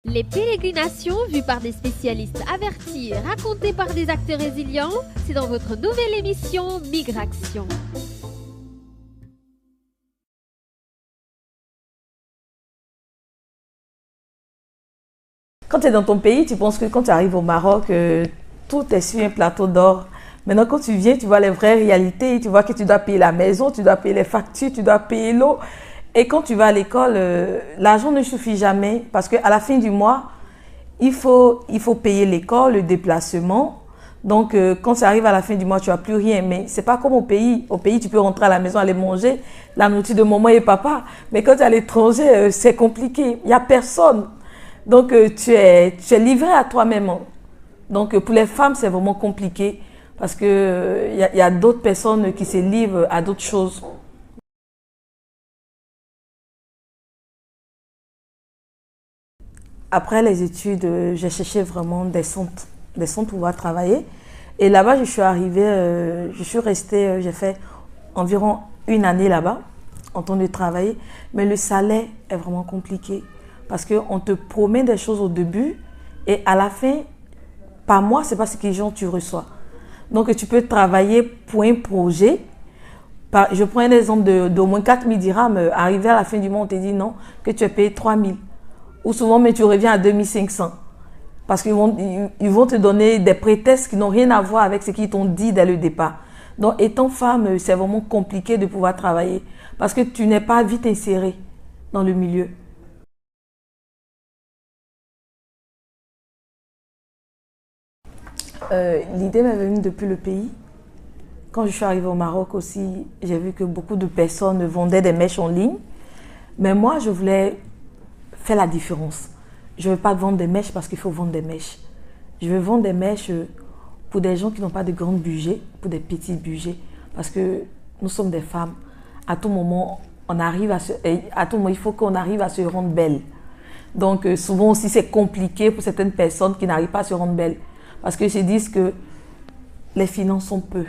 Les pérégrinations vues par des spécialistes avertis et racontées par des acteurs résilients, c'est dans votre nouvelle émission Migration. Quand tu es dans ton pays, tu penses que quand tu arrives au Maroc, tout est sur un plateau d'or. Maintenant, quand tu viens, tu vois les vraies réalités. Tu vois que tu dois payer la maison, tu dois payer les factures, tu dois payer l'eau. Et quand tu vas à l'école, l'argent ne suffit jamais parce qu'à la fin du mois, il faut payer l'école, le déplacement. Donc, quand ça arrive à la fin du mois, tu n'as plus rien. Mais ce n'est pas comme au pays. Au pays, tu peux rentrer à la maison, aller manger la nourriture de maman et papa. Mais quand tu es à l'étranger, c'est compliqué. Il n'y a personne. Donc, tu es livré à toi-même. Donc, pour les femmes, c'est vraiment compliqué parce qu'il y a d'autres personnes qui se livrent à d'autres choses. Après les études, j'ai cherché vraiment des centres pour pouvoir travailler. Et là-bas, je suis arrivée, je suis restée, j'ai fait environ une année là-bas, en train de travailler. Mais le salaire est vraiment compliqué parce qu'on te promet des choses au début et à la fin, par mois, ce n'est pas ce que tu reçois. Donc, tu peux travailler pour un projet. Je prends un exemple d'au moins 4 000 dirhams. Arrivé à la fin du mois, on te dit non, que tu es payé 3 000. Ou souvent, mais tu reviens à 2500. Parce qu'ils vont te donner des prétextes qui n'ont rien à voir avec ce qu'ils t'ont dit dès le départ. Donc, étant femme, c'est vraiment compliqué de pouvoir travailler. Parce que tu n'es pas vite insérée dans le milieu. L'idée m'est venue depuis le pays. Quand je suis arrivée au Maroc aussi, j'ai vu que beaucoup de personnes vendaient des mèches en ligne. Mais moi, je voulais faire la différence. Je ne veux pas vendre des mèches parce qu'il faut vendre des mèches. Je veux vendre des mèches pour des gens qui n'ont pas de grands budgets, pour des petits budgets. Parce que nous sommes des femmes. À tout moment, il faut qu'on arrive à se rendre belle. Donc, souvent aussi, c'est compliqué pour certaines personnes qui n'arrivent pas à se rendre belles. Parce qu'ils se disent que les finances sont peu.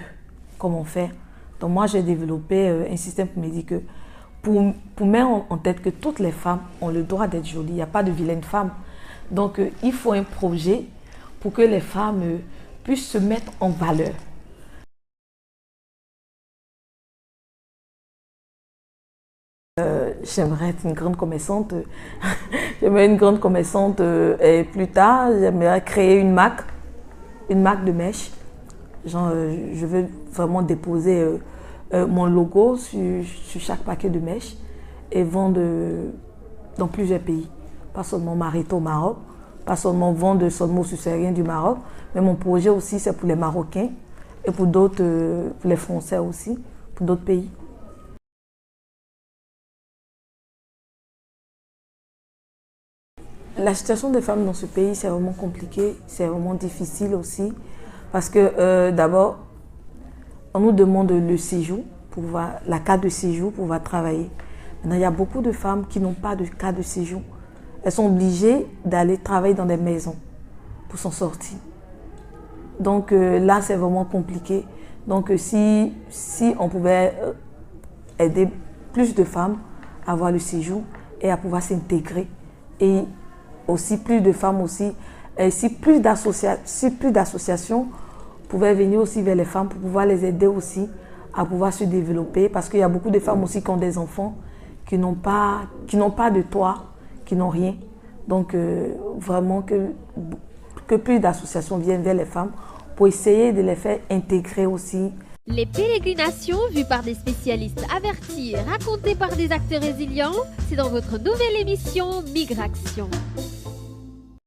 Comment faire? Donc, moi, j'ai développé un système qui me dit que pour mettre en tête que toutes les femmes ont le droit d'être jolies. Il n'y a pas de vilaine femme. Donc, il faut un projet pour que les femmes puissent se mettre en valeur. J'aimerais être une grande commerçante. J'aimerais une grande commerçante et plus tard, j'aimerais créer une marque de mèches. Genre, je veux vraiment déposer mon logo sur chaque paquet de mèches et vendre dans plusieurs pays. Pas seulement m'arrêter au Maroc, pas seulement vendre seulement aux Subsahariens du Maroc, mais mon projet aussi c'est pour les Marocains et pour d'autres, pour les Français aussi, pour d'autres pays. La situation des femmes dans ce pays, c'est vraiment compliqué, c'est vraiment difficile aussi parce que d'abord, on nous demande le séjour, la carte de séjour pour pouvoir travailler. Maintenant, il y a beaucoup de femmes qui n'ont pas de carte de séjour. Elles sont obligées d'aller travailler dans des maisons pour s'en sortir. Donc là, c'est vraiment compliqué. Donc si on pouvait aider plus de femmes à avoir le séjour et à pouvoir s'intégrer. Et aussi plus de femmes aussi, et si plus d'associations pouvaient venir aussi vers les femmes pour pouvoir les aider aussi à pouvoir se développer parce qu'il y a beaucoup de femmes aussi qui ont des enfants qui n'ont pas de toit, qui n'ont rien. Donc vraiment que plus d'associations viennent vers les femmes pour essayer de les faire intégrer aussi. Les pérégrinations vues par des spécialistes avertis et racontées par des acteurs résilients, c'est dans votre nouvelle émission Migration.